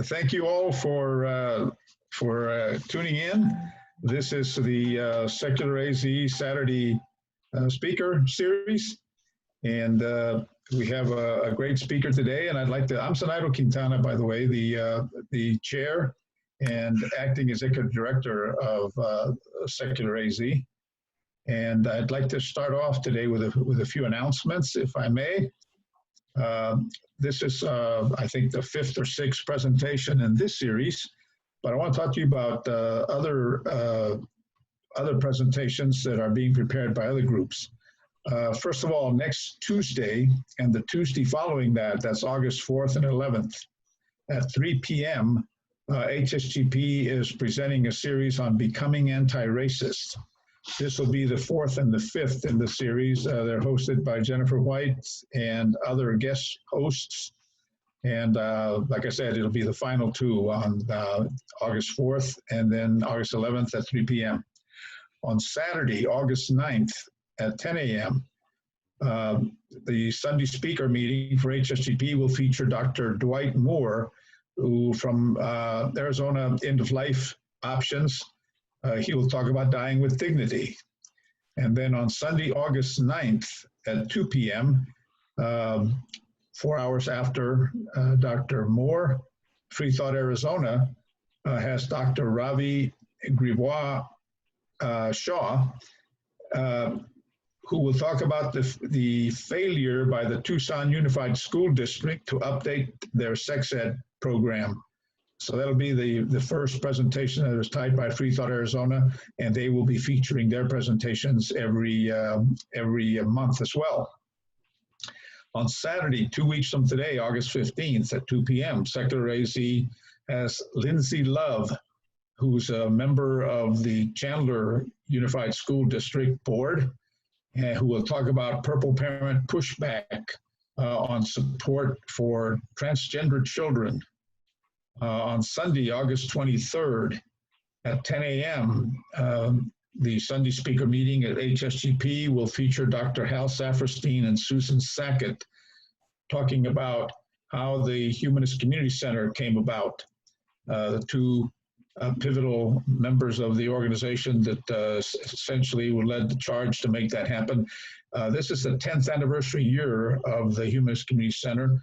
Thank you all for tuning in. This is the Secular AZ Saturday speaker series, and we have a great speaker today. And I'd like to, I'm Zenaida Quintana, by the way, the chair and acting executive director of Secular AZ. And I'd like to start off today with a few announcements, if I may. This is, I think, the fifth or sixth presentation in this series, but I want to talk to you about other presentations that are being prepared by other groups. First of all, next Tuesday and the Tuesday following that, that's August 4th and 11th at 3 p.m., HSGP is presenting a series on becoming anti-racist. This will be the fourth and the fifth in the series. They're hosted by Jennifer White and other guest hosts. And like I said, it'll be the final two on August 4th and then August 11th at 3 p.m. On Saturday, August 9th at 10 a.m., the Sunday speaker meeting for HSGP will feature Dr. Dwight Moore, who from Arizona End of Life Options. He will talk about dying with dignity. And then on Sunday, August 9th at 2 p.m., 4 hours after Dr. Moore, Free Thought Arizona has Dr. Ravi Grivois Shaw, who will talk about the failure by the Tucson Unified School District to update their sex ed program. So that'll be the first presentation that is tied by Free Thought Arizona, and they will be featuring their presentations every month as well. On Saturday, 2 weeks from today, August 15th at 2 p.m., Secular AZ has Lindsay Love, who's a member of the Chandler Unified School District Board, who will talk about Purple Parent pushback on support for transgender children. On Sunday, August 23rd at 10 a.m., the Sunday speaker meeting at HSGP will feature Dr. Hal Saferstein and Susan Sackett talking about how the Humanist Community Center came about, the two pivotal members of the organization that essentially led the charge to make that happen. This is the 10th anniversary year of the Humanist Community Center.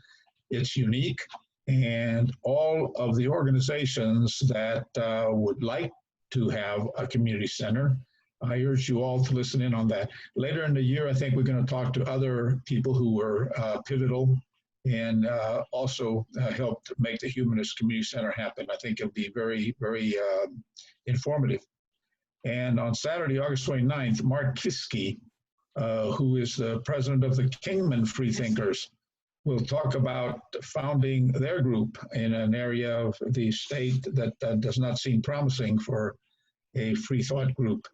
It's unique. And all of the organizations that would like to have a community center, I urge you all to listen in on that. Later in the year, I think we're going to talk to other people who were pivotal and also helped make the Humanist Community Center happen. I think it'll be very, very informative. And on Saturday, August 29th, Mark Kiske, who is the president of the Kingman Freethinkers, we'll talk about founding their group in an area of the state that does not seem promising for a free thought group.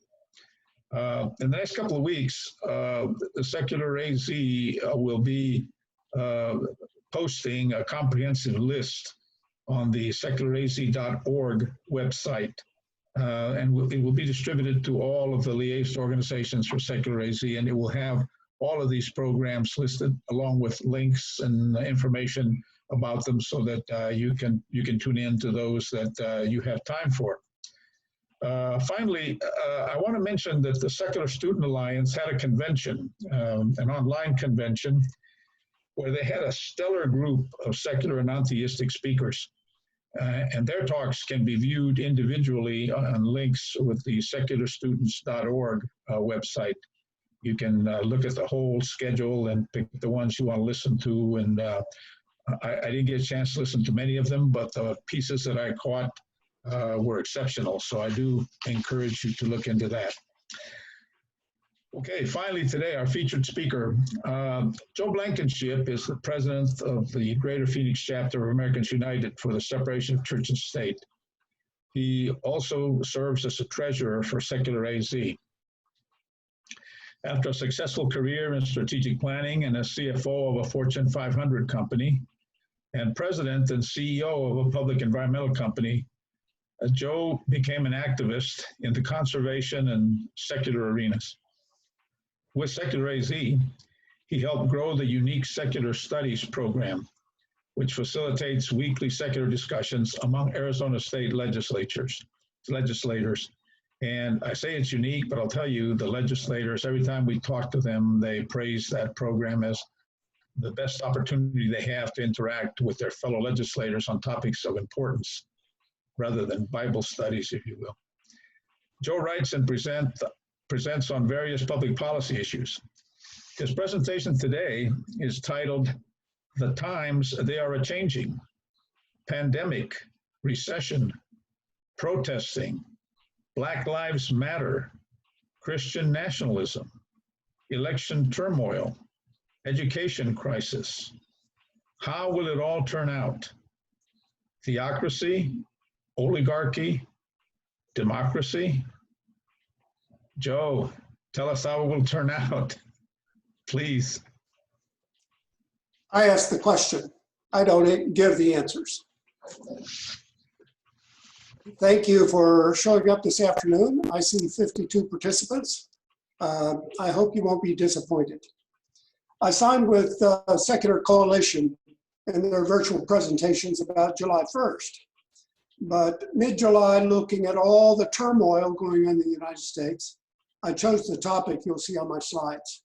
In the next couple of weeks, the Secular AZ will be posting a comprehensive list on the secularaz.org website. And it will be distributed to all of the liaised organizations for Secular AZ, and it will have all of these programs listed along with links and information about them so that you can tune in to those that you have time for. Finally, I want to mention that the Secular Student Alliance had a convention, an online convention, where they had a stellar group of secular and non-theistic speakers. And their talks can be viewed individually on links with the secularstudents.org website. You can look at the whole schedule and pick the ones you want to listen to. And I didn't get a chance to listen to many of them, but the pieces that I caught were exceptional. So I do encourage you to look into that. Okay, finally today, our featured speaker, Joe Blankenship is the president of the Greater Phoenix chapter of Americans United for the Separation of Church and State. He also serves as a treasurer for Secular AZ. After a successful career in strategic planning and as CFO of a Fortune 500 company and president and CEO of a public environmental company, Joe became an activist in the conservation and secular arenas. With Secular AZ, he helped grow the unique Secular Studies program, which facilitates weekly secular discussions among Arizona state legislators. And I say it's unique, but I'll tell you, the legislators, every time we talk to them, they praise that program as the best opportunity they have to interact with their fellow legislators on topics of importance, rather than Bible studies, if you will. Joe writes and presents on various public policy issues. His presentation today is titled, "The Times They Are A-Changing: Pandemic, Recession, Protesting, Black Lives Matter, Christian Nationalism, Election Turmoil, Education Crisis. How will it all turn out? Theocracy, oligarchy, democracy?" Joe, tell us how it will turn out, please. I ask the question. I don't give the answers. Thank you for showing up this afternoon. I see 52 participants. I hope you won't be disappointed. I signed with Secular Coalition in their virtual presentations about July 1st. But mid-July, looking at all the turmoil going on in the United States, I chose the topic you'll see on my slides.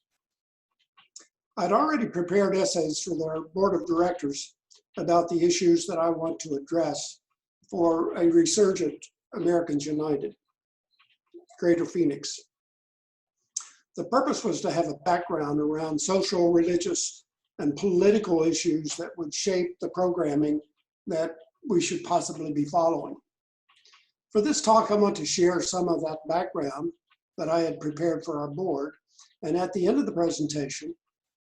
I'd already prepared essays for their board of directors about the issues that I want to address for a resurgent Americans United, Greater Phoenix. The purpose was to have a background around social, religious, and political issues that would shape the programming that we should possibly be following. For this talk, I want to share some of that background that I had prepared for our board. And at the end of the presentation,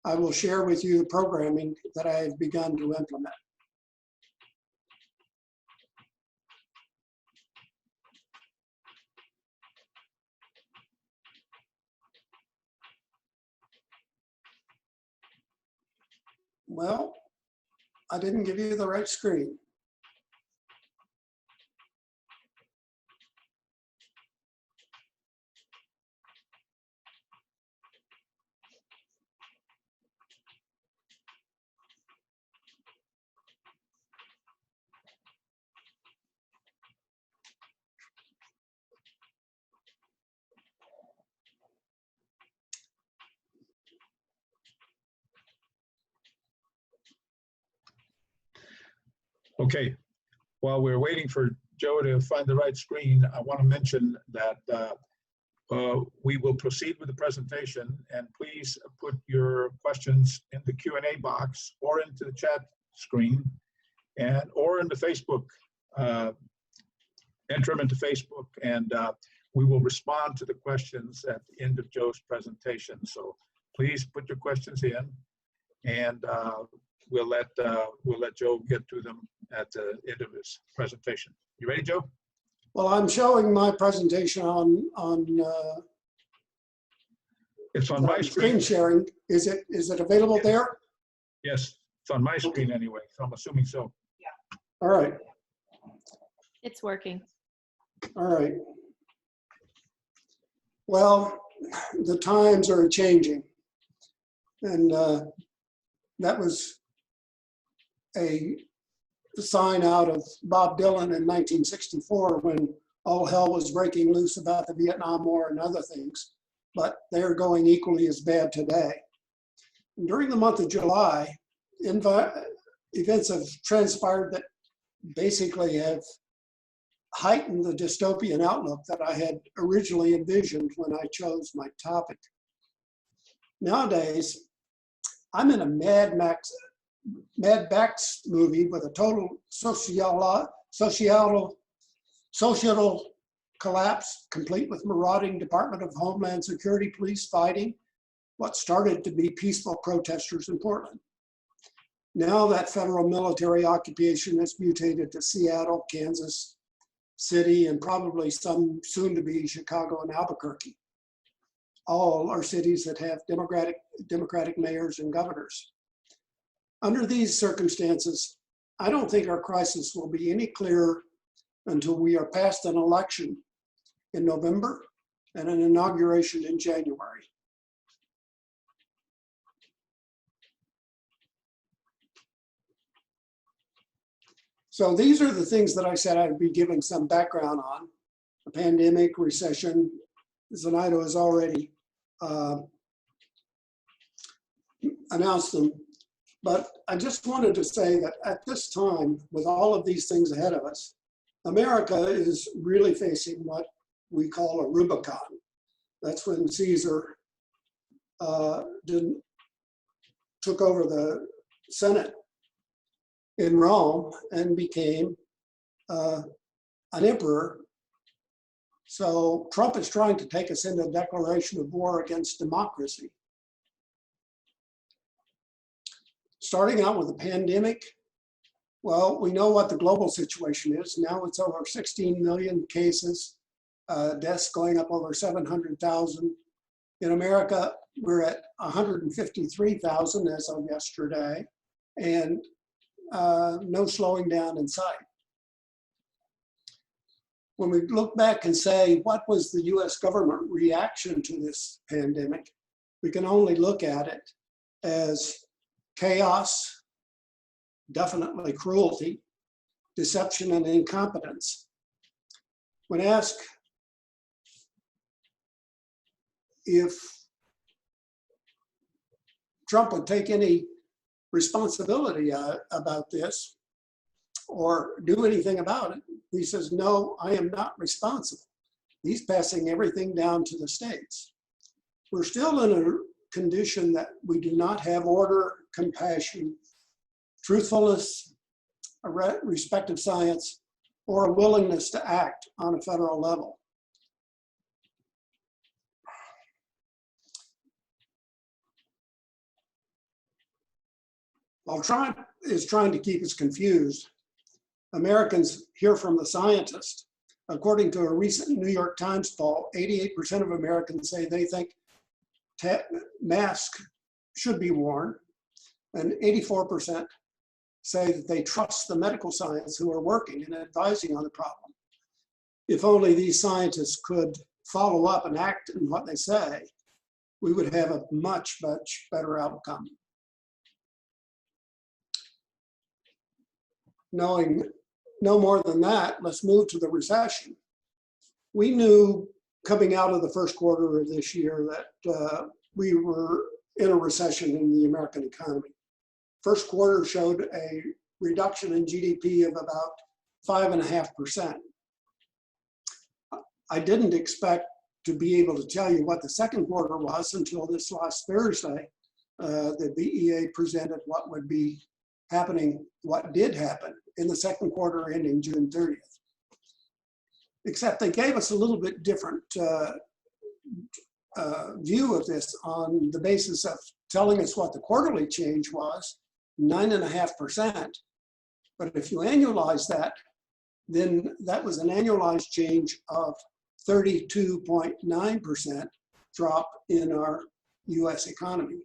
I will share with you the programming that I have begun to implement. Well, I didn't give you the right screen. Okay, while we're waiting for Joe to find the right screen, I want to mention that we will proceed with the presentation, and please put your questions in the Q&A box or into the chat screen or into Facebook. Enter them into Facebook, and we will respond to the questions at the end of Joe's presentation. So please put your questions in, and we'll let Joe get to them at the end of his presentation. You ready, Joe? Well, I'm showing my presentation on it's on my screen sharing. Is it available there? Yes, it's on my screen anyway, so I'm assuming so. Yeah. All right. It's working. All right. Well, the times are changing, and that was a sign out of Bob Dylan in 1964 when all hell was breaking loose about the Vietnam War and other things, but they're going equally as bad today. And during the month of July, events have transpired that basically have heightened the dystopian outlook that I had originally envisioned when I chose my topic. Nowadays, I'm in a Mad Max movie with a total societal collapse, complete with marauding Department of Homeland Security police fighting what started to be peaceful protesters in Portland. Now that federal military occupation has mutated to Seattle, Kansas City, and probably some soon to be Chicago and Albuquerque. All are cities that have Democratic mayors and governors. Under these circumstances, I don't think our crisis will be any clearer until we are past an election in November and an inauguration in January. So these are the things that I said I'd be giving some background on. The pandemic, recession, Zenaida has already announced them. But I just wanted to say that at this time, with all of these things ahead of us, America is really facing what we call a Rubicon. That's when Caesar took over the Senate in Rome and became an emperor. So Trump is trying to take us into a declaration of war against democracy. Starting out with the pandemic, well, we know what the global situation is. Now it's over 16 million cases, deaths going up over 700,000. In America, we're at 153,000 as of yesterday, and no slowing down in sight. When we look back and say, what was the US government reaction to this pandemic? We can only look at it as chaos, definitely cruelty, deception, and incompetence. When asked if Trump would take any responsibility about this or do anything about it, he says, no, I am not responsible. He's passing everything down to the states. We're still in a condition that we do not have order, compassion, truthfulness, a respect of science, or a willingness to act on a federal level. While Trump is trying to keep us confused, Americans hear from the scientists. According to a recent New York Times poll, 88% of Americans say they think masks should be worn, and 84% say that they trust the medical science who are working and advising on the problem. If only these scientists could follow up and act in what they say, we would have a much, much better outcome. Knowing no more than that, let's move to the recession. We knew coming out of the first quarter of this year that we were in a recession in the American economy. First quarter showed a reduction in GDP of about 5.5%. I didn't expect to be able to tell you what the second quarter was until this last Thursday. The BEA presented what would be happening, what did happen in the second quarter ending June 30th. Except they gave us a little bit different view of this on the basis of telling us what the quarterly change was, 9.5%. But if you annualize that, then that was an annualized change of 32.9% drop in our US economy.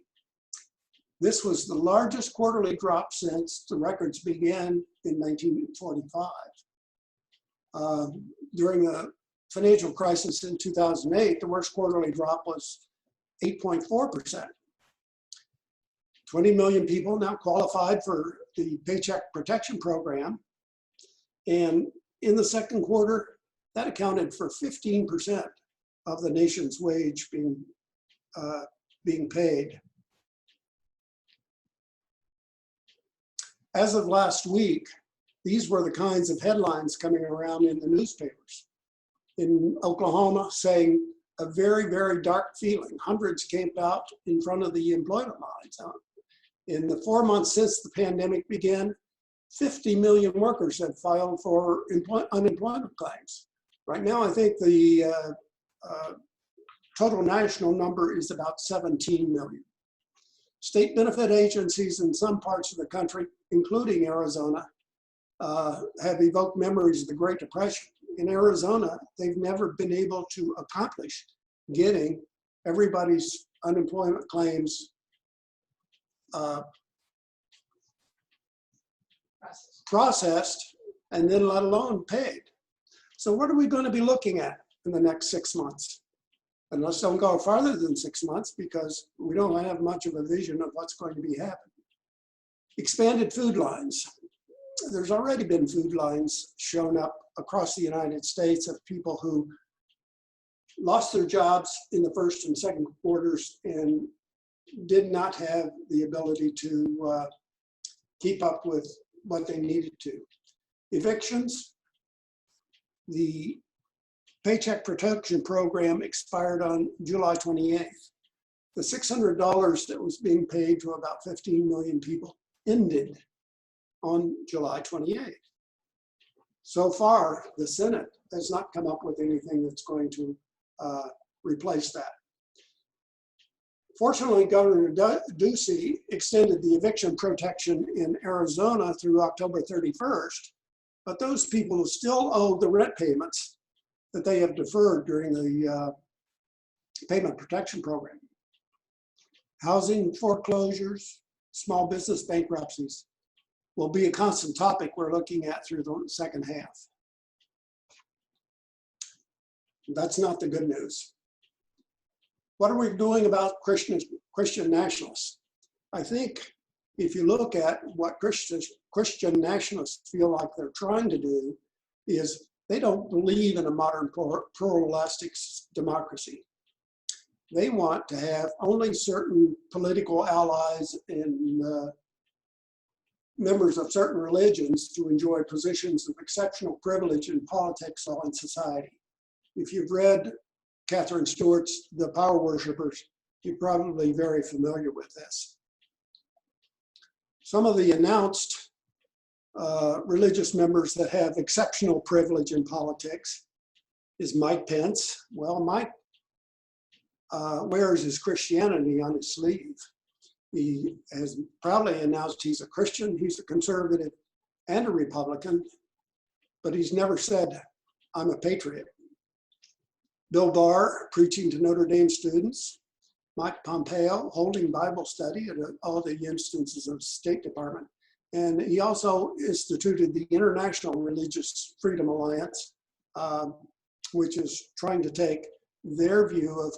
This was the largest quarterly drop since the records began in 1945. During the financial crisis in 2008, the worst quarterly drop was 8.4%. 20 million people now qualified for the Paycheck Protection Program. And in the second quarter, that accounted for 15% of the nation's wage being paid. As of last week, these were the kinds of headlines coming around in the newspapers. In Oklahoma, saying a very, very dark feeling. Hundreds camped out in front of the employment lines. In the 4 months since the pandemic began, 50 million workers have filed for unemployment claims. Right now, I think the total national number is about 17 million. State benefit agencies in some parts of the country, including Arizona, have evoked memories of the Great Depression. In Arizona, they've never been able to accomplish getting everybody's unemployment claims processed and then let alone paid. So what are we going to be looking at in the next 6 months? And let's don't go farther than 6 months because we don't have much of a vision of what's going to be happening. Expanded food lines. there's already been food lines shown up across the United States of people who lost their jobs in the first and second quarters and did not have the ability to keep up with what they needed to. Evictions, the Paycheck Protection Program expired on July 28th. The $600 that was being paid to about 15 million people ended on July 28th. So far, the Senate has not come up with anything that's going to replace that. Fortunately, Governor Ducey extended the eviction protection in Arizona through October 31st, but those people still owe the rent payments that they have deferred during the payment protection program. Housing foreclosures, small business bankruptcies will be a constant topic we're looking at through the second half. That's not the good news. What are we doing about Christian nationalists? I think if you look at what Christian nationalists feel like they're trying to do is they don't believe in a modern pluralistic democracy. They want to have only certain political allies and members of certain religions to enjoy positions of exceptional privilege in politics or in society. If you've read Catherine Stewart's The Power Worshippers, you're probably very familiar with this. Some of the announced religious members that have exceptional privilege in politics is Mike Pence. Well, Mike wears his Christianity on his sleeve. He has proudly announced he's a Christian, he's a conservative, and a Republican, but he's never said, I'm a patriot. Bill Barr preaching to Notre Dame students, Mike Pompeo holding Bible study at all the instances of State Department. And he also instituted the International Religious Freedom Alliance, which is trying to take their view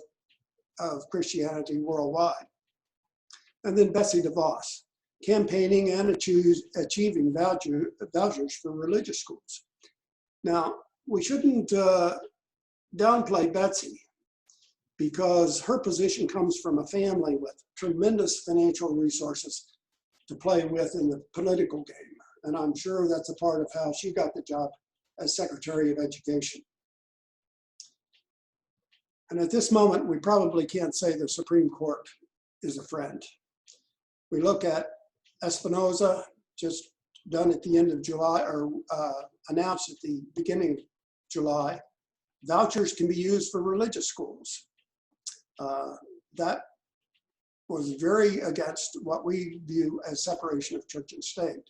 of Christianity worldwide. And then Betsy DeVos, campaigning and achieving vouchers for religious schools. Now, we shouldn't downplay Betsy because her position comes from a family with tremendous financial resources to play with in the political game. And I'm sure that's a part of how she got the job as Secretary of Education. And at this moment, we probably can't say the Supreme Court is a friend. We look at Espinoza, just done at the end of July, or announced at the beginning of July. Vouchers can be used for religious schools. That was very against what we view as separation of church and state.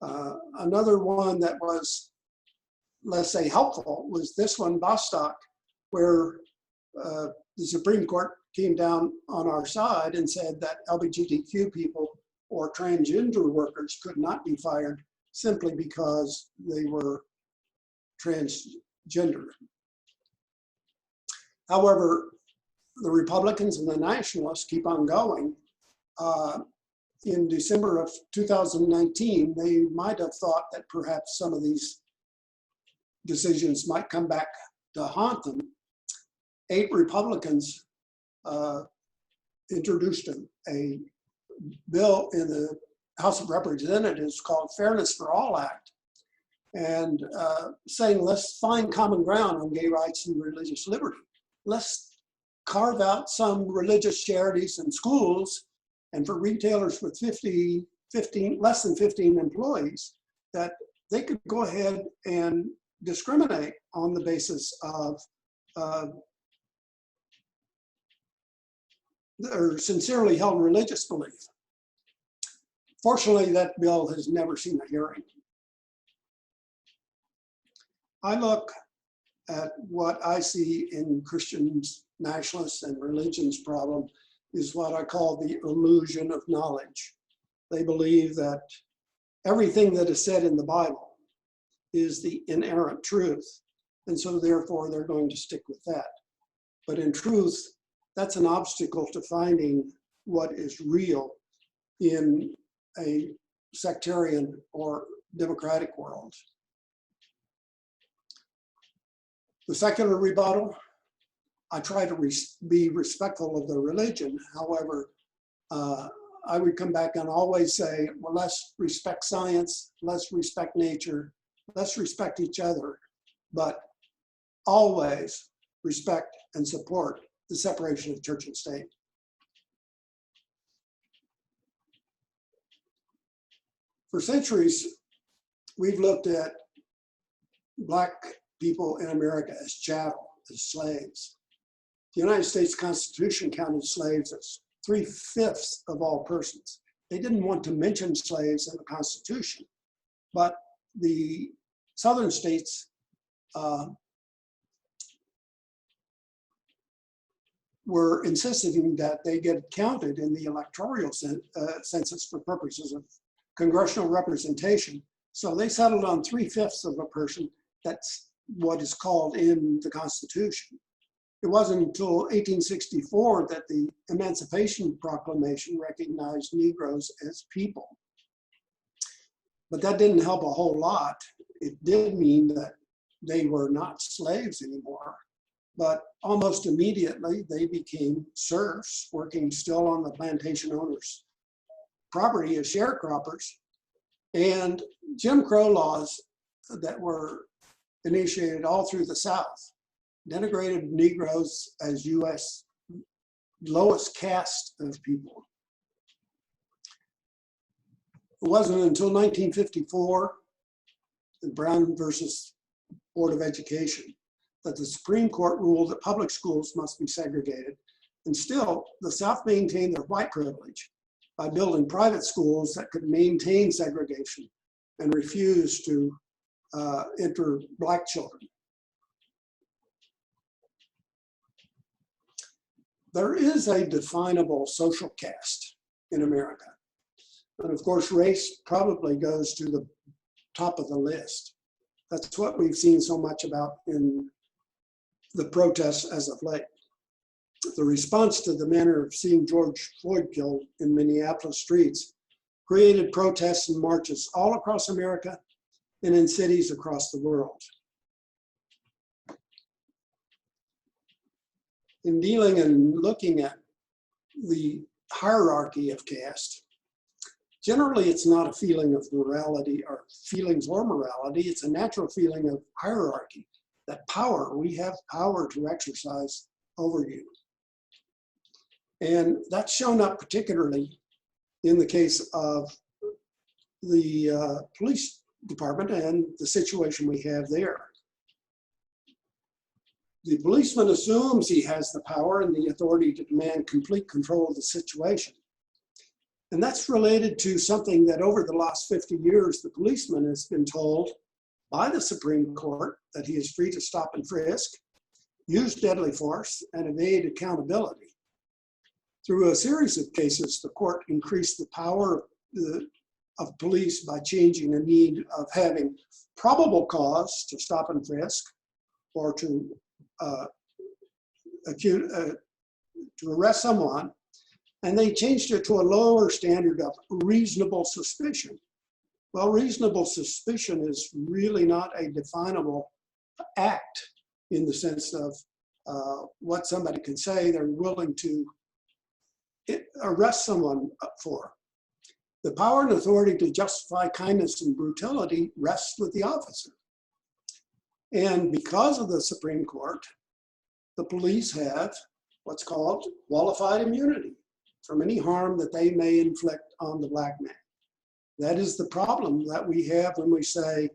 Another one that was, let's say, helpful was this one, Bostock, where the Supreme Court came down on our side and said that LGBTQ people or transgender workers could not be fired simply because they were transgender. However, the Republicans and the nationalists keep on going. In December of 2019, they might have thought that perhaps some of these decisions might come back to haunt them. 8 Republicans introduced a bill in the House of Representatives called Fairness for All Act, and saying, let's find common ground on gay rights and religious liberty. Let's carve out some religious charities and schools, and for retailers with less than 15 employees, that they could go ahead and discriminate on the basis of their sincerely held religious belief. Fortunately, that bill has never seen a hearing. I look at what I see in Christians, nationalists, and religion's problem is what I call the illusion of knowledge. They believe that everything that is said in the Bible is the inerrant truth, and so therefore they're going to stick with that. But in truth, that's an obstacle to finding what is real in a sectarian or democratic world. The secular rebuttal, I try to be respectful of the religion. However, I would come back and always say, well, let's respect science, let's respect nature, let's respect each other, but always respect and support the separation of church and state. For centuries, we've looked at Black people in America as chattel, as slaves. The United States Constitution counted slaves as 3/5 of all persons. They didn't want to mention slaves in the Constitution, but the southern states were insisting that they get counted in the electoral census for purposes of congressional representation. So they settled on 3/5 of a person. That's what is called in the Constitution. It wasn't until 1864 that the Emancipation Proclamation recognized Negroes as people. But that didn't help a whole lot. It did mean that they were not slaves anymore, but almost immediately they became serfs, working still on the plantation owners' property as sharecroppers. And Jim Crow laws that were initiated all through the South denigrated Negroes as U.S. lowest caste of people. It wasn't until 1954, the Brown versus Board of Education, that the Supreme Court ruled that public schools must be segregated. And still, the South maintained their white privilege by building private schools that could maintain segregation and refuse to enter Black children. There is a definable social caste in America. And of course, race probably goes to the top of the list. That's what we've seen so much about in the protests as of late. The response to the manner of seeing George Floyd killed in Minneapolis streets created protests and marches all across America and in cities across the world. In dealing and looking at the hierarchy of caste, generally it's not a feeling of morality or feelings or morality, it's a natural feeling of hierarchy, that power, we have power to exercise over you. And that's shown up particularly in the case of the police department and the situation we have there. The policeman assumes he has the power and the authority to demand complete control of the situation. And that's related to something that over the last 50 years, the policeman has been told by the Supreme Court that he is free to stop and frisk, use deadly force, and evade accountability. Through a series of cases, the court increased the power of police by changing the need of having probable cause to stop and frisk or to arrest someone, and they changed it to a lower standard of reasonable suspicion. Well, reasonable suspicion is really not a definable act in the sense of what somebody can say they're willing to arrest someone for. The power and authority to justify kindness and brutality rests with the officer. And because of the Supreme Court, the police have what's called qualified immunity from any harm that they may inflict on the Black man. That is the problem that we have when we say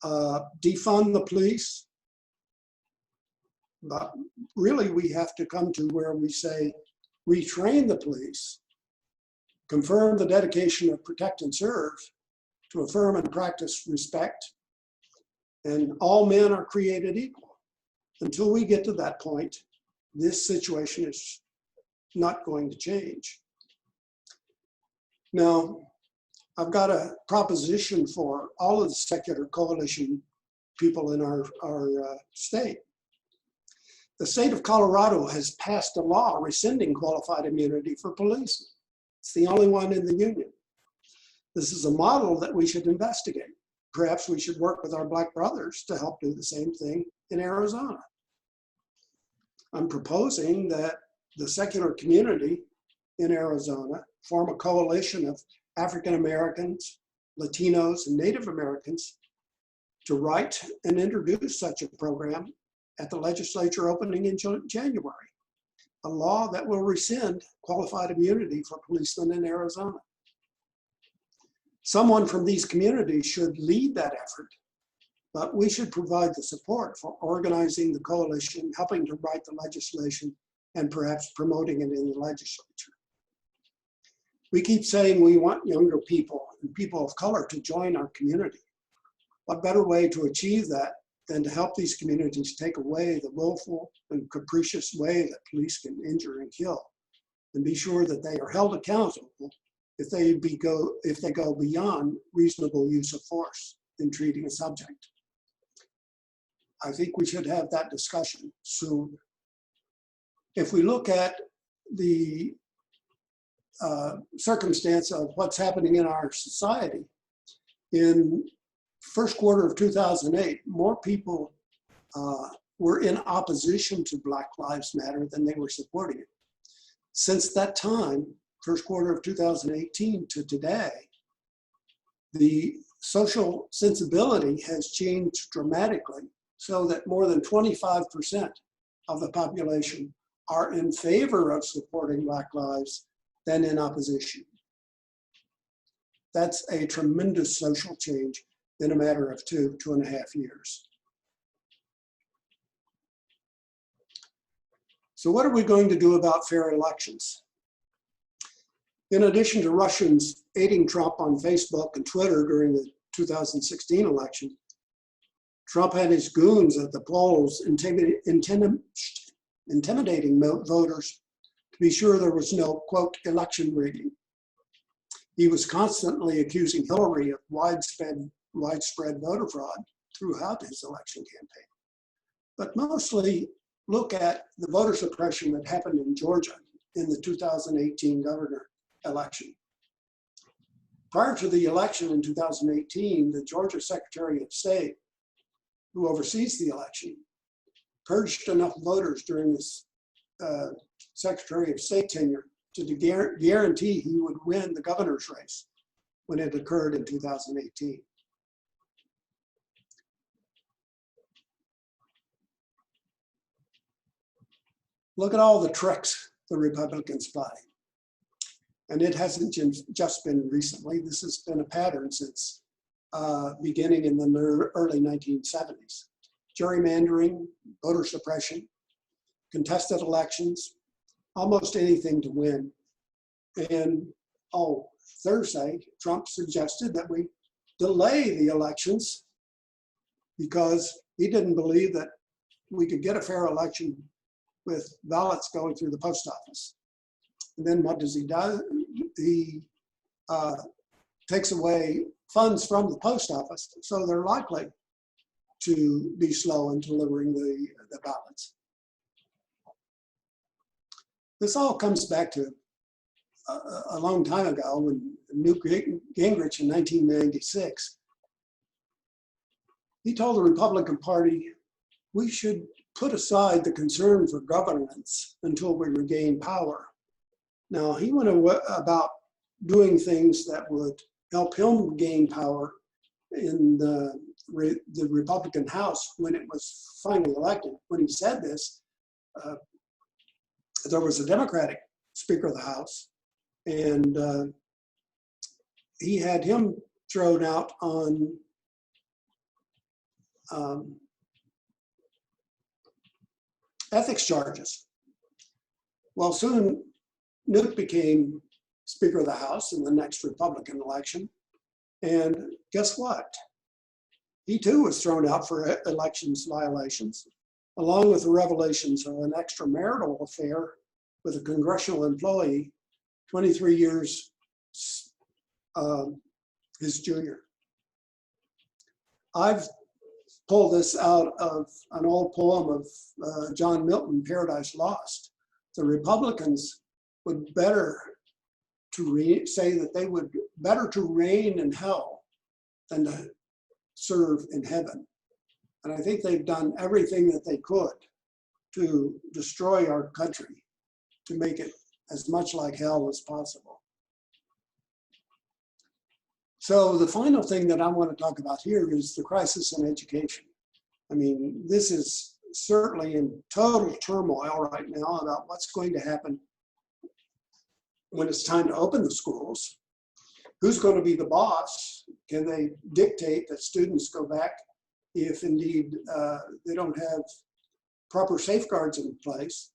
defund the police. But really, we have to come to where we say retrain the police, confirm the dedication of protect and serve, to affirm and practice respect, and all men are created equal. Until we get to that point, this situation is not going to change. Now, I've got a proposition for all of the secular coalition people in our state. The state of Colorado has passed a law rescinding qualified immunity for policemen. It's the only one in the union. This is a model that we should investigate. Perhaps we should work with our Black brothers to help do the same thing in Arizona. I'm proposing that the secular community in Arizona form a coalition of African Americans, Latinos, and Native Americans to write and introduce such a program at the legislature opening in January, a law that will rescind qualified immunity for policemen in Arizona. Someone from these communities should lead that effort, but we should provide the support for organizing the coalition, helping to write the legislation, and perhaps promoting it in the legislature. We keep saying we want younger people and people of color to join our community. What better way to achieve that than to help these communities take away the willful and capricious way that police can injure and kill, and be sure that they are held accountable if they go beyond reasonable use of force in treating a subject. I think we should have that discussion soon. If we look at the circumstance of what's happening in our society, in first quarter of 2008, more people were in opposition to Black Lives Matter than they were supporting it. Since that time, first quarter of 2018 to today, the social sensibility has changed dramatically, so that more than 25% of the population are in favor of supporting Black lives than in opposition. That's a tremendous social change in a matter of 2.5 years. So what are we going to do about fair elections? In addition to Russians aiding Trump on Facebook and Twitter during the 2016 election, Trump had his goons at the polls intimidating voters to be sure there was no, quote, election rigging. He was constantly accusing Hillary of widespread voter fraud throughout his election campaign. But mostly look at the voter suppression that happened in Georgia in the 2018 governor election. Prior to the election in 2018, the Georgia Secretary of State, who oversees the election, purged enough voters during this Secretary of State tenure to guarantee he would win the governor's race when it occurred in 2018. Look at all the tricks the Republicans play. And it hasn't just been recently. This has been a pattern since beginning in the early 1970s. Gerrymandering, voter suppression, contested elections, almost anything to win. And Thursday, Trump suggested that we delay the elections because he didn't believe that we could get a fair election with ballots going through the post office. And then what does he do? He takes away funds from the post office, so they're likely to be slow in delivering the ballots. This all comes back to a long time ago when Newt Gingrich in 1996, he told the Republican Party, we should put aside the concern for governance until we regain power. Now, he went about doing things that would help him gain power in the Republican House when it was finally elected. When he said this, there was a Democratic Speaker of the House, and he had him thrown out on ethics charges. Well, soon Newt became Speaker of the House in the next Republican election. And guess what? He too was thrown out for elections violations, along with the revelations of an extramarital affair with a congressional employee, 23 years his junior. I've pulled this out of an old poem of John Milton, Paradise Lost. The Republicans would better to say that they would better to reign in hell than to serve in heaven. And I think they've done everything that they could to destroy our country, to make it as much like hell as possible. So the final thing that I want to talk about here is the crisis in education. I mean, this is certainly in total turmoil right now about what's going to happen when it's time to open the schools. Who's going to be the boss? Can they dictate that students go back if indeed they don't have proper safeguards in place?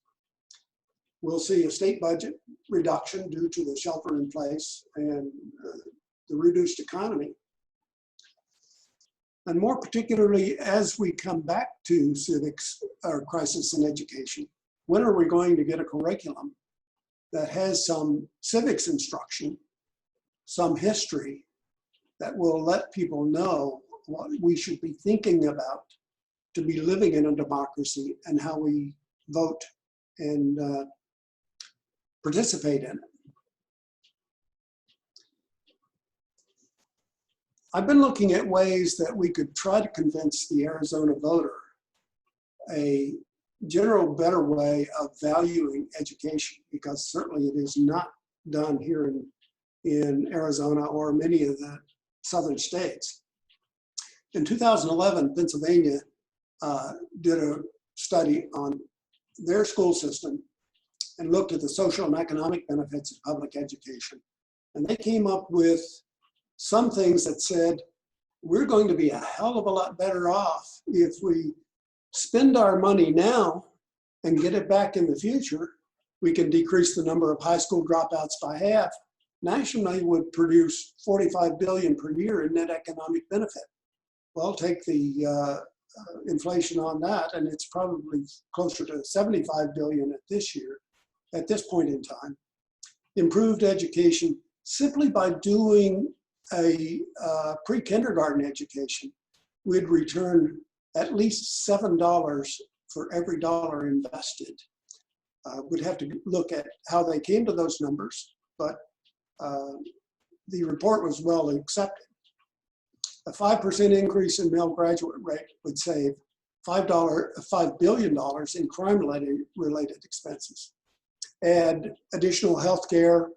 We'll see a state budget reduction due to the shelter in place and the reduced economy. And more particularly, as we come back to civics or crisis in education, when are we going to get a curriculum that has some civics instruction, some history that will let people know what we should be thinking about to be living in a democracy and how we vote and participate in it? I've been looking at ways that we could try to convince the Arizona voter a general better way of valuing education, because certainly it is not done here in Arizona or many of the southern states. In 2011, Pennsylvania did a study on their school system and looked at the social and economic benefits of public education. And they came up with some things that said, we're going to be a hell of a lot better off if we spend our money now and get it back in the future. We can decrease the number of high school dropouts by half. Nationally would produce $45 billion per year in net economic benefit. Well, take the inflation on that, and it's probably closer to $75 billion at this point in time. Improved education simply by doing a pre-kindergarten education, we'd return at least $7 for every dollar invested. We'd have to look at how they came to those numbers, but the report was well accepted. A 5% increase in male graduate rate would save $5 billion in crime-related expenses. Add additional healthcare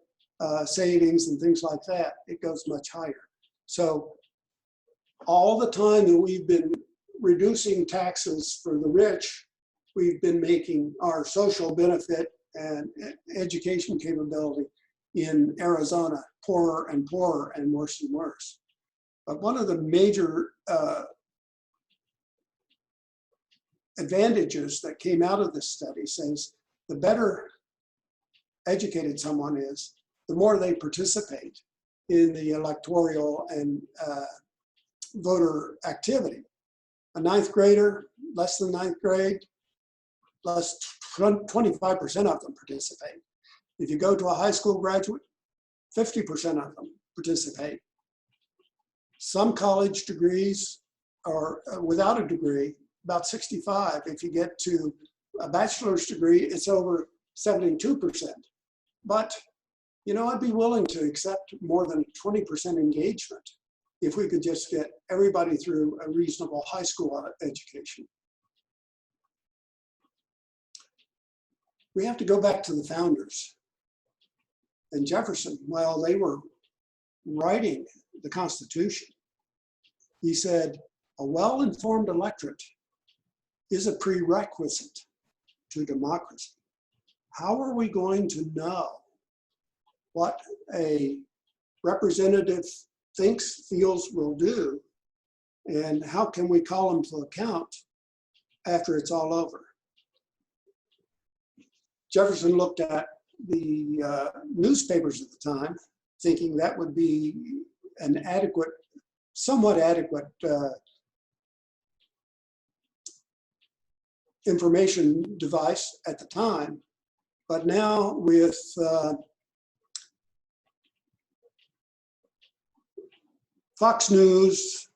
savings and things like that, it goes much higher. So all the time that we've been reducing taxes for the rich, we've been making our social benefit and education capability in Arizona poorer and poorer and worse and worse. But one of the major advantages that came out of this study says the better educated someone is, the more they participate in the electoral and voter activity. A ninth grader, less than ninth grade, less 25% of them participate. If you go to a high school graduate, 50% of them participate. Some college degrees are without a degree, about 65. If you get to a bachelor's degree, it's over 72%. But you know, I'd be willing to accept more than 20% engagement if we could just get everybody through a reasonable high school education. We have to go back to the founders. And Jefferson, while they were writing the Constitution, he said, a well-informed electorate is a prerequisite to democracy. How are we going to know what a representative thinks, feels, will do, and how can we call them to account after it's all over? Jefferson looked at the newspapers at the time, thinking that would be an adequate, somewhat adequate information device at the time. But now with Fox News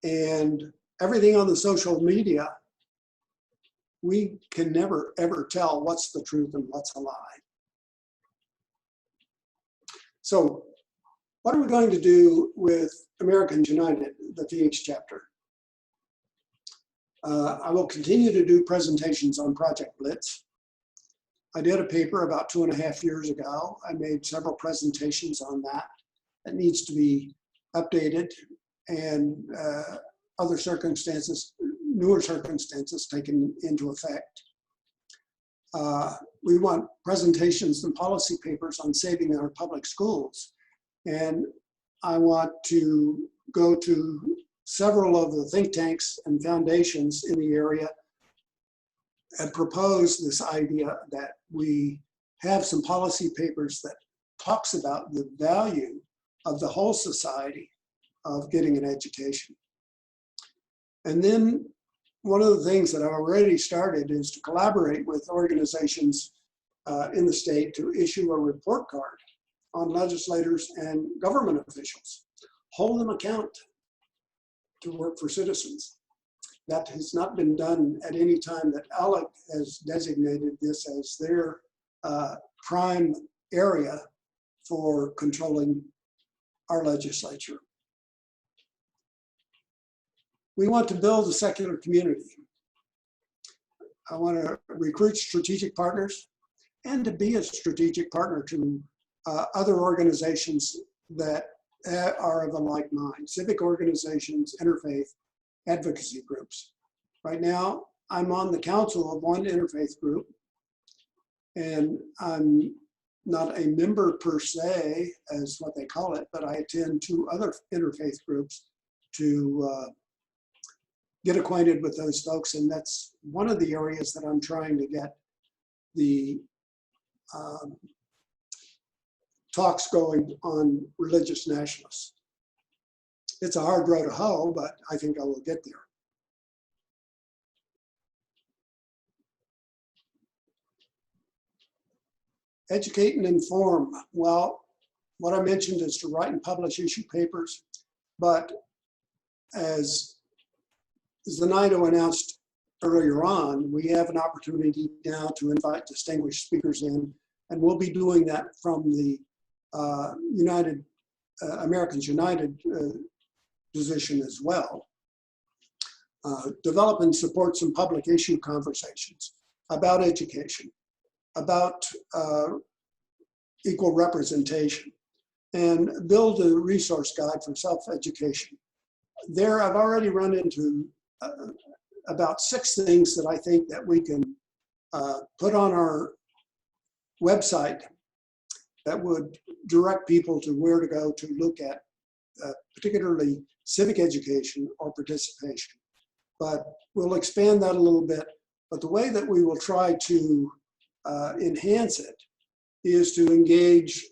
and everything on the social media, we can never, ever tell what's the truth and what's a lie. So what are we going to do with Americans United, the TH chapter? I will continue to do presentations on Project Blitz. I did a paper about 2.5 years ago. I made several presentations on that. It needs to be updated and other circumstances, newer circumstances taken into effect. We want presentations and policy papers on saving our public schools. And I want to go to several of the think tanks and foundations in the area and propose this idea that we have some policy papers that talks about the value of the whole society of getting an education. And then one of the things that I've already started is to collaborate with organizations in the state to issue a report card on legislators and government officials, hold them account to work for citizens. That has not been done at any time that ALEC has designated this as their prime area for controlling our legislature. We want to build a secular community. I want to recruit strategic partners and to be a strategic partner to other organizations that are of a like mind, civic organizations, interfaith, advocacy groups. Right now, I'm on the council of one interfaith group, and I'm not a member per se, as what they call it, but I attend 2 other interfaith groups to get acquainted with those folks, and that's one of the areas that I'm trying to get the talks going on religious nationalists. It's a hard road to hoe, but I think I will get there. Educate and inform. Well, what I mentioned is to write and publish issue papers, but as Zenaido announced earlier on, we have an opportunity now to invite distinguished speakers in, and we'll be doing that from the Americans United position as well. Develop and support some public issue conversations about education, about equal representation, and build a resource guide for self-education. There, I've already run into about 6 things that I think that we can put on our website that would direct people to where to go to look at particularly civic education or participation. But we'll expand that a little bit. But the way that we will try to enhance it is to engage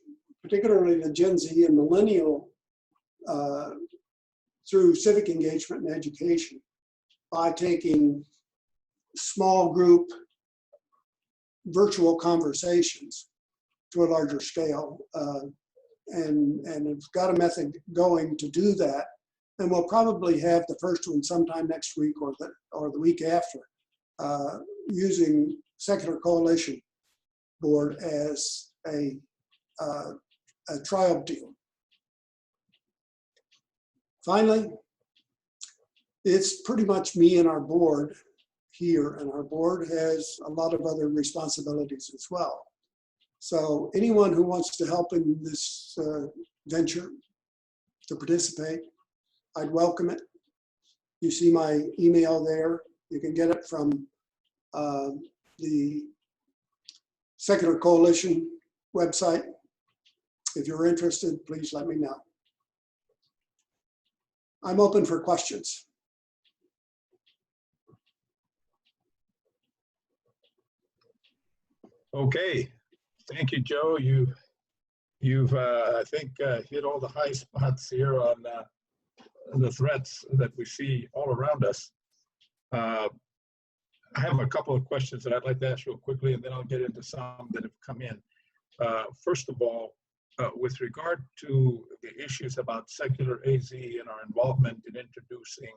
particularly the Gen Z and millennial through civic engagement and education by taking small group virtual conversations to a larger scale. And it's got a method going to do that. And we'll probably have the first one sometime next week or the week after, using Secular Coalition Board as a trial deal. Finally, it's pretty much me and our board here, and our board has a lot of other responsibilities as well. So anyone who wants to help in this venture to participate, I'd welcome it. You see my email there. You can get it from the Secular Coalition website. If you're interested, please let me know. I'm open for questions. Okay, thank you, Joe. You've I think hit all the high spots here on the threats that we see all around us. I have a couple of questions that I'd like to ask real quickly, and then I'll get into some that have come in. First of all, with regard to the issues about secular AZ and our involvement in introducing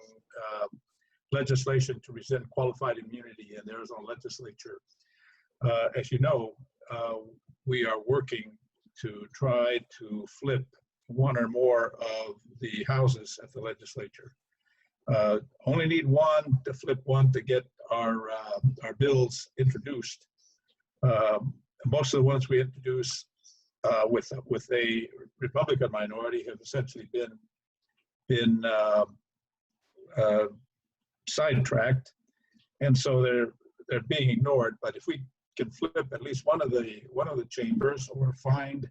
legislation to rescind qualified immunity in the Arizona legislature, as you know, we are working to try to flip one or more of the houses at the legislature. Only need one to flip one to get our bills introduced. Most of the ones we introduce with a Republican minority have essentially been sidetracked, and so they're being ignored. But if we can flip at least one of the chambers, or find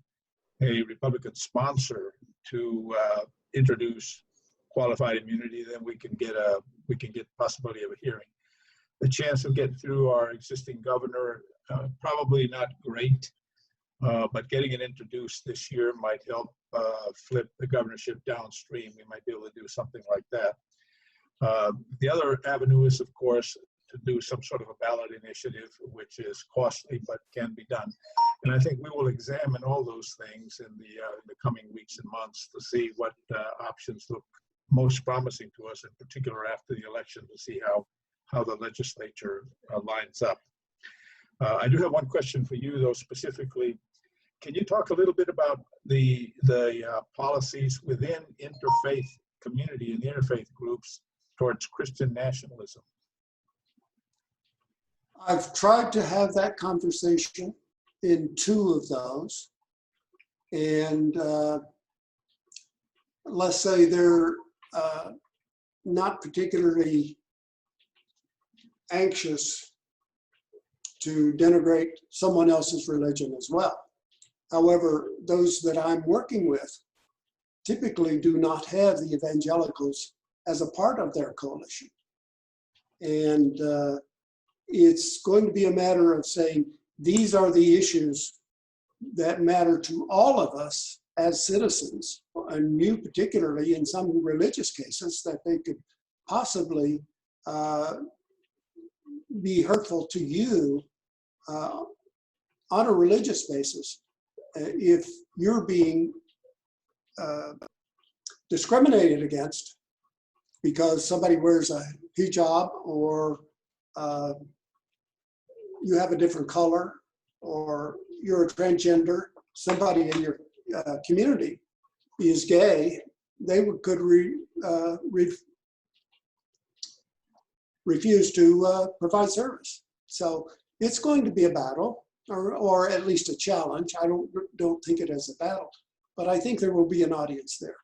a Republican sponsor to introduce qualified immunity, then we can get possibility of a hearing. The chance of getting through our existing governor, probably not great, but getting it introduced this year might help flip the governorship downstream. We might be able to do something like that. The other avenue is, of course, to do some sort of a ballot initiative, which is costly but can be done. And I think we will examine all those things in the coming weeks and months to see what options look most promising to us, in particular after the election, to see how the legislature lines up. I do have one question for you, though, specifically. Can you talk a little bit about the policies within interfaith community and the interfaith groups towards Christian nationalism? I've tried to have that conversation in two of those. And let's say they're not particularly anxious to denigrate someone else's religion as well. However, those that I'm working with typically do not have the evangelicals as a part of their coalition. And it's going to be a matter of saying, these are the issues that matter to all of us as citizens, and you particularly in some religious cases that they could possibly be hurtful to you on a religious basis. If you're being discriminated against because somebody wears a hijab, or you have a different color, or you're a transgender, somebody in your community is gay, they could refuse to provide service. So it's going to be a battle, or at least a challenge. I don't think it is a battle, but I think there will be an audience there.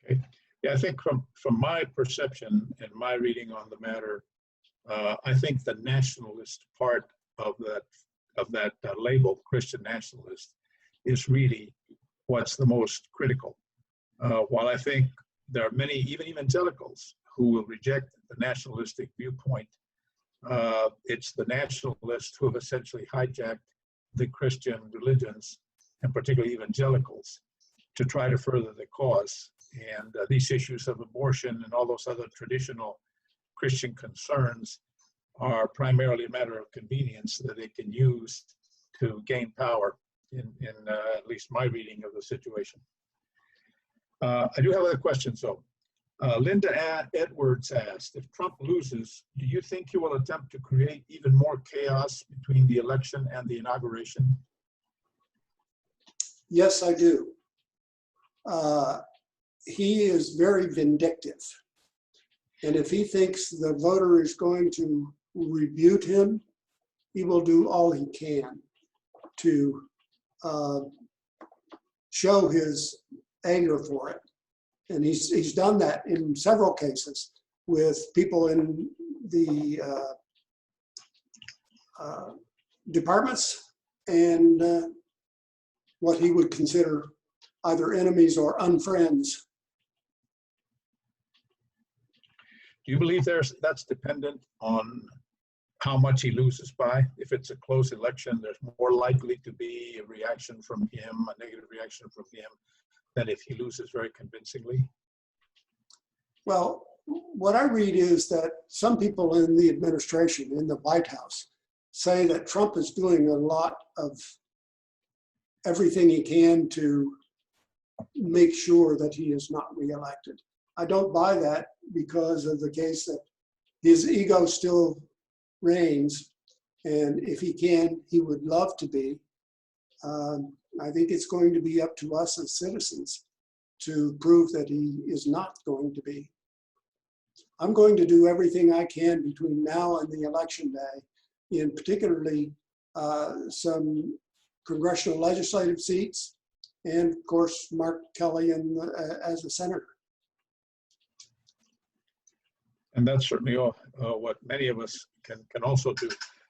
Okay. Yeah, I think from my perception and my reading on the matter, I think the nationalist part of that label, Christian nationalist, is really what's the most critical. While I think there are many, even evangelicals, who will reject the nationalistic viewpoint, it's the nationalists who have essentially hijacked the Christian religions, and particularly evangelicals, to try to further the cause. And these issues of abortion and all those other traditional Christian concerns are primarily a matter of convenience that they can use to gain power, in at least my reading of the situation. I do have other questions, though. Linda Edwards asked, if Trump loses, do you think he will attempt to create even more chaos between the election and the inauguration? Yes, I do. He is very vindictive. And if he thinks the voter is going to rebuke him, he will do all he can to show his anger for it. And he's done that in several cases with people in the departments and what he would consider either enemies or unfriends. Do you believe that's dependent on how much he loses by? If it's a close election, there's more likely to be a reaction from him, a negative reaction from him, than if he loses very convincingly? Well, what I read is that some people in the administration, in the White House, say that Trump is doing a lot of everything he can to make sure that he is not reelected. I don't buy that because of the case that his ego still reigns, and if he can, he would love to be. I think it's going to be up to us as citizens to prove that he is not going to be. I'm going to do everything I can between now and the election day, in particularly some congressional legislative seats, and of course, Mark Kelly as a senator. And that's certainly what many of us can also do.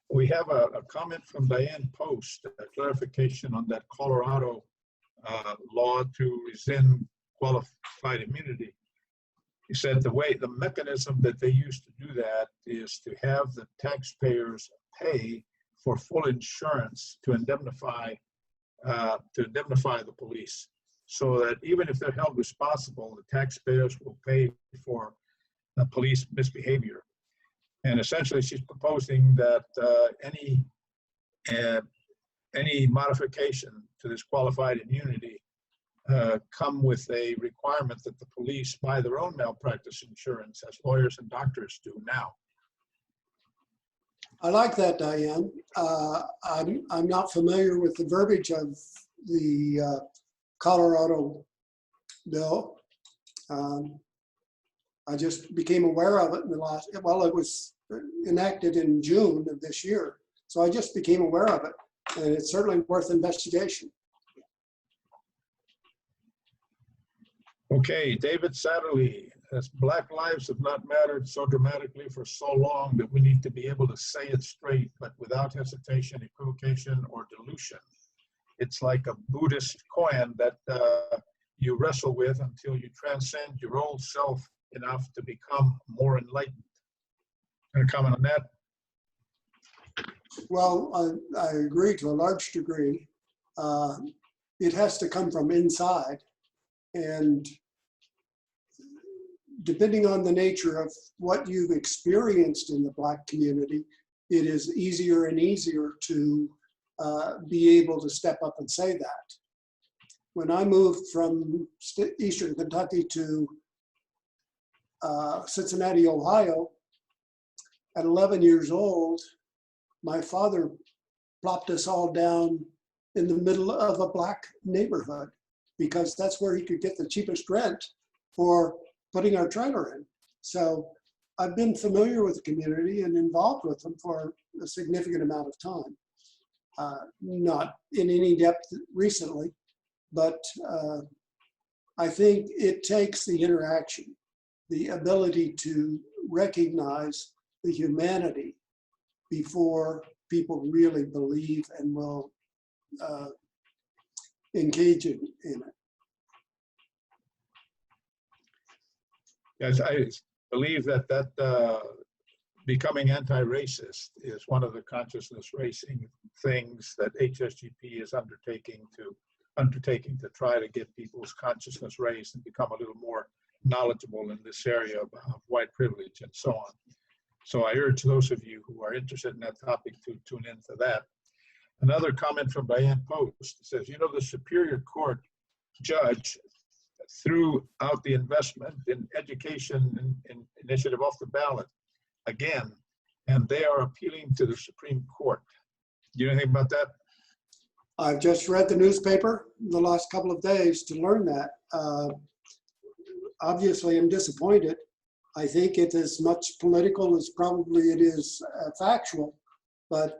We have a comment from Diane Post, a clarification on that Colorado law to rescind qualified immunity. He said the mechanism that they use to do that is to have the taxpayers pay for full insurance to indemnify the police, so that even if they're held responsible, the taxpayers will pay for police misbehavior. And essentially, she's proposing that any modification to this qualified immunity come with a requirement that the police buy their own malpractice insurance, as lawyers and doctors do now. I like that, Diane. I'm not familiar with the verbiage of the Colorado bill. I just became aware of it in the last, well, it was enacted in June of this year. So I just became aware of it, and it's certainly worth investigation. Okay, David Satterley, as Black lives have not mattered so dramatically for so long that we need to be able to say it straight, but without hesitation, equivocation, or dilution. It's like a Buddhist koan that you wrestle with until you transcend your old self enough to become more enlightened. Can I comment on that? Well, I agree to a large degree. It has to come from inside, and depending on the nature of what you've experienced in the Black community, it is easier and easier to be able to step up and say that. When I moved from Eastern Kentucky to Cincinnati, Ohio, at 11 years old, my father plopped us all down in the middle of a Black neighborhood because that's where he could get the cheapest rent for putting our trailer in. So I've been familiar with the community and involved with them for a significant amount of time. Not in any depth recently, but I think it takes the interaction, the ability to recognize the humanity before people really believe and will engage in it. Yes, I believe that becoming anti-racist is one of the consciousness raising things that HSGP is undertaking to try to get people's consciousness raised and become a little more knowledgeable in this area of white privilege and so on. So I urge those of you who are interested in that topic to tune into that. Another comment from Diane Post says, you know, the Superior Court judge threw out the investment in education and initiative off the ballot again, and they are appealing to the Supreme Court. Do you know anything about that? I've just read the newspaper the last couple of days to learn that. Obviously, I'm disappointed. I think it is much political as probably it is factual, but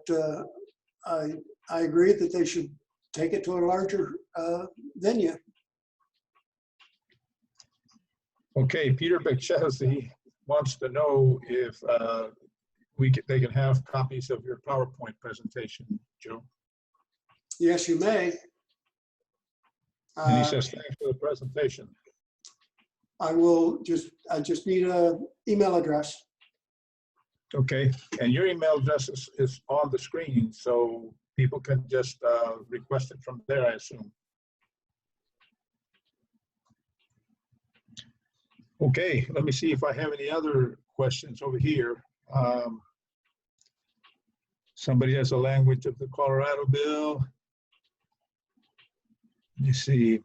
I agree that they should take it to a larger venue. Okay, Peter Bekchezi wants to know if they can have copies of your PowerPoint presentation, Joe. Yes, you may. And he says, thanks for the presentation. I just need an email address. Okay, and your email address is on the screen, so people can just request it from there, I assume. Okay, let me see if I have any other questions over here. Somebody has a language of the Colorado bill. Let me see.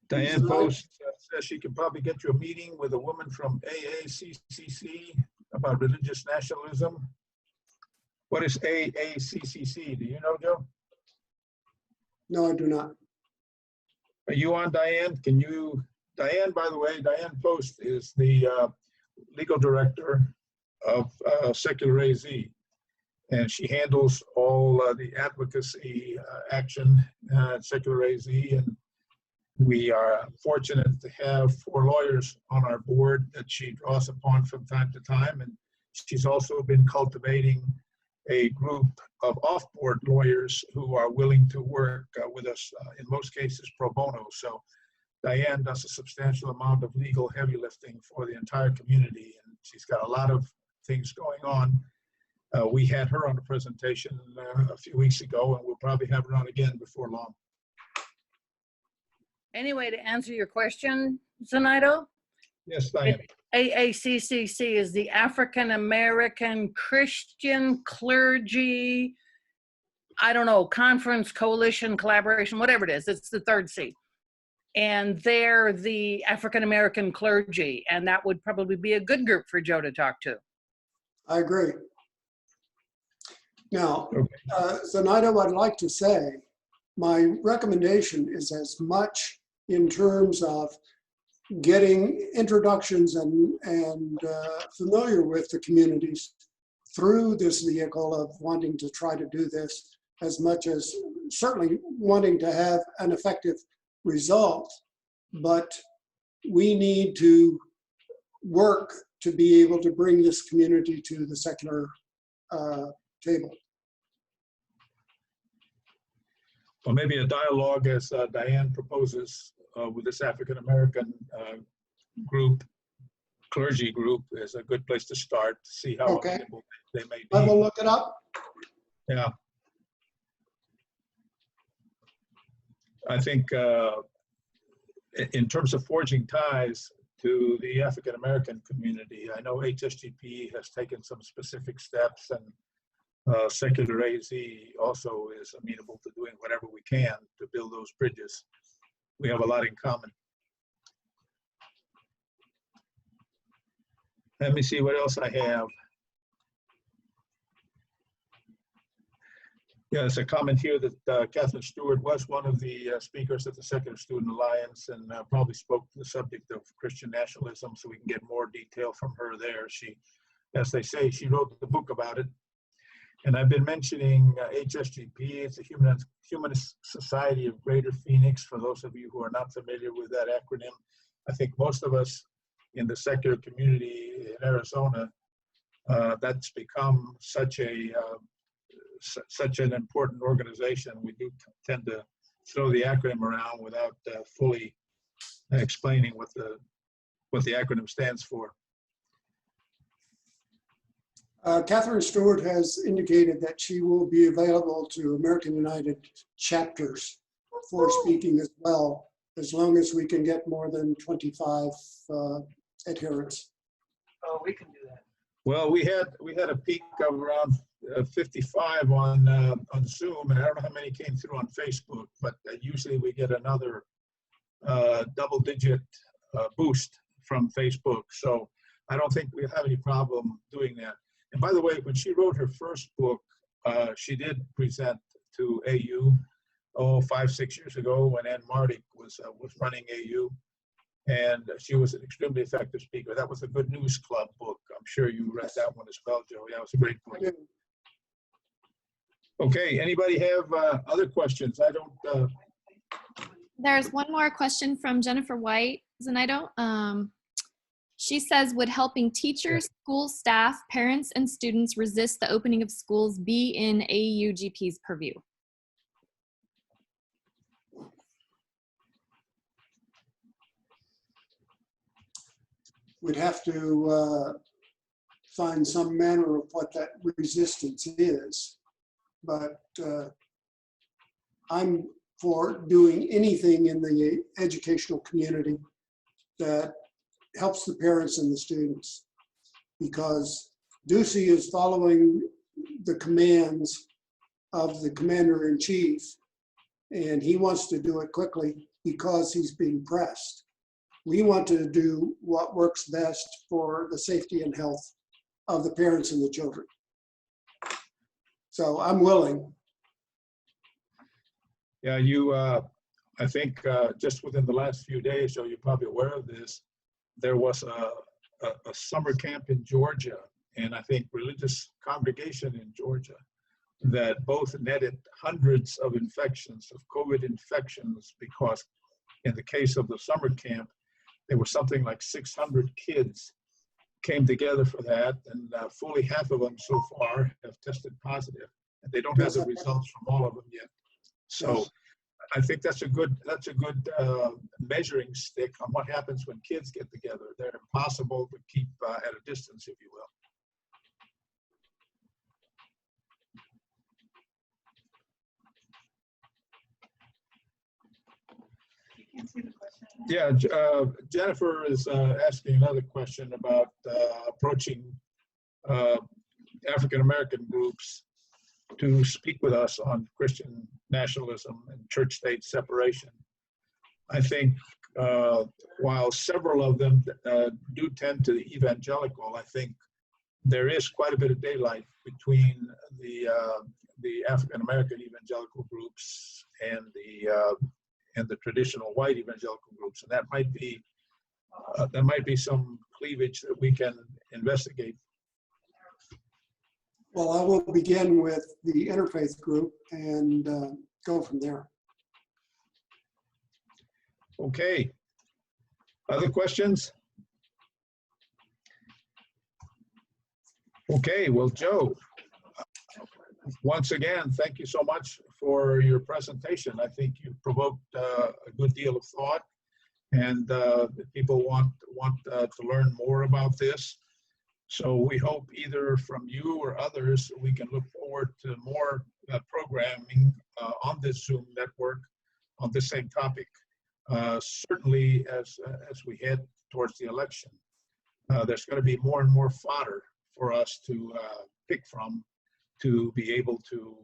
Diane Post says she can probably get you a meeting with a woman from AACCC about religious nationalism. What is AACCC? Do you know, Joe? No, I do not. Are you on, Diane? Can you, Diane, by the way, Diane Post is the legal director of Secular AZ, and she handles all the advocacy action at Secular AZ, and we are fortunate to have 4 lawyers on our board that she draws upon from time to time, and she's also been cultivating a group of off-board lawyers who are willing to work with us, in most cases pro bono. So Diane does a substantial amount of legal heavy lifting for the entire community, and she's got a lot of things going on. We had her on a presentation a few weeks ago, and we'll probably have her on again before long. Anyway, to answer your question, Zenaida, Yes, Diane. AACCC is the African American Christian Clergy, I don't know, conference, coalition, collaboration, whatever it is. It's the 3rd C. And they're the African American clergy. And that would probably be a good group for Joe to talk to. I agree. Now, Okay. Zenaida, I'd like to say, my recommendation is as much in terms of getting introductions and familiar with the communities through this vehicle of wanting to try to do this, as much as certainly wanting to have an effective result. But we need to work to be able to bring this community to the secular table. Well, maybe a dialogue, as Diane proposes, with this African American group, clergy group, is a good place to start to see how Okay. amenable they may I will be. look it up. Yeah. I think in terms of forging ties to the African American community, I know HSGP has taken some specific steps, and Secular AZ also is amenable to doing whatever we can to build those bridges. We have a lot in common. Let me see what else I have. Yeah, there's a comment here that Catherine Stewart was one of the speakers at the Secular Student Alliance, and probably spoke to the subject of Christian nationalism, so we can get more detail from her there. She, as they say, she wrote the book about it. And I've been mentioning HSGP. It's the Humanist Society of Greater Phoenix, for those of you who are not familiar with that acronym. I think most of us in the secular community in Arizona, that's become such an important organization. We do tend to throw the acronym around without fully explaining what the acronym stands for. Catherine Stewart has indicated that she will be available to American United chapters for speaking as well, as long as we can get more than 25 adherents. Oh, we can do that. Well, we had a peak of around 55 on Zoom, and I don't know how many came through on Facebook, but usually we get another double-digit boost from Facebook. So I don't think we have any problem doing that. And by the way, when she wrote her first book, she did present to AU 5-6 years ago when Ann Mardick was running AU, and she was an extremely effective speaker. That was the Good News Club book. I'm sure you read that one as well, Joe. Yeah, it was a great book. Okay, anybody have other questions? I don't. There's one more question from Jennifer White, Zenaida. She says, would helping teachers, school staff, parents, and students resist the opening of schools be in AUGP's purview? We'd have to find some manner of what that resistance is. But I'm for doing anything in the educational community that helps the parents and the students, because Ducey is following the commands of the commander-in-chief, and he wants to do it quickly because he's being pressed. We want to do what works best for the safety and health of the parents and the children. So I'm willing. Yeah, I think just within the last few days, so you're probably aware of this, there was a summer camp in Georgia, and I think religious congregation in Georgia, that both netted hundreds of infections, of COVID infections, because in the case of the summer camp, there was something like 600 kids came together for that, and fully half of them so far have tested positive, and they don't have the results from all of them yet. So I think that's a good measuring stick on what happens when kids get together. They're impossible to keep at a distance, if you will. Yeah, Jennifer is asking another question about approaching African American groups to speak with us on Christian nationalism and church-state separation. I think while several of them do tend to the evangelical, I think there is quite a bit of daylight between the African American evangelical groups and the traditional white evangelical groups, and that might be some cleavage that we can investigate. Well, I will begin with the interfaith group and go from there. Okay. Other questions? Okay, well, Joe, once again, thank you so much for your presentation. I think you provoked a good deal of thought, and people want to learn more about this. So we hope either from you or others, we can look forward to more programming on this Zoom network on this same topic, certainly as we head towards the election. There's going to be more and more fodder for us to pick from to be able to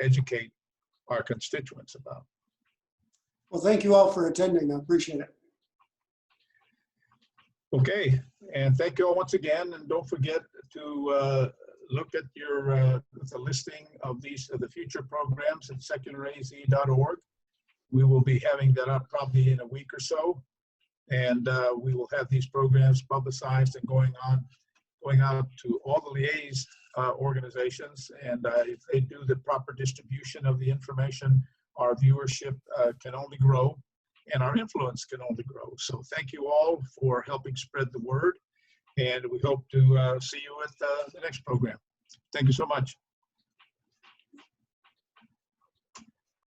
educate our constituents about. Well, thank you all for attending. I appreciate it. Okay, and thank you all once again, and don't forget to look at the listing of the future programs at secularaz.org. We will be having that up probably in a week or so, and we will have these programs publicized and going out to all the liaise organizations, and if they do the proper distribution of the information, our viewership can only grow, and our influence can only grow. So thank you all for helping spread the word, and we hope to see you at the next program. Thank you so much.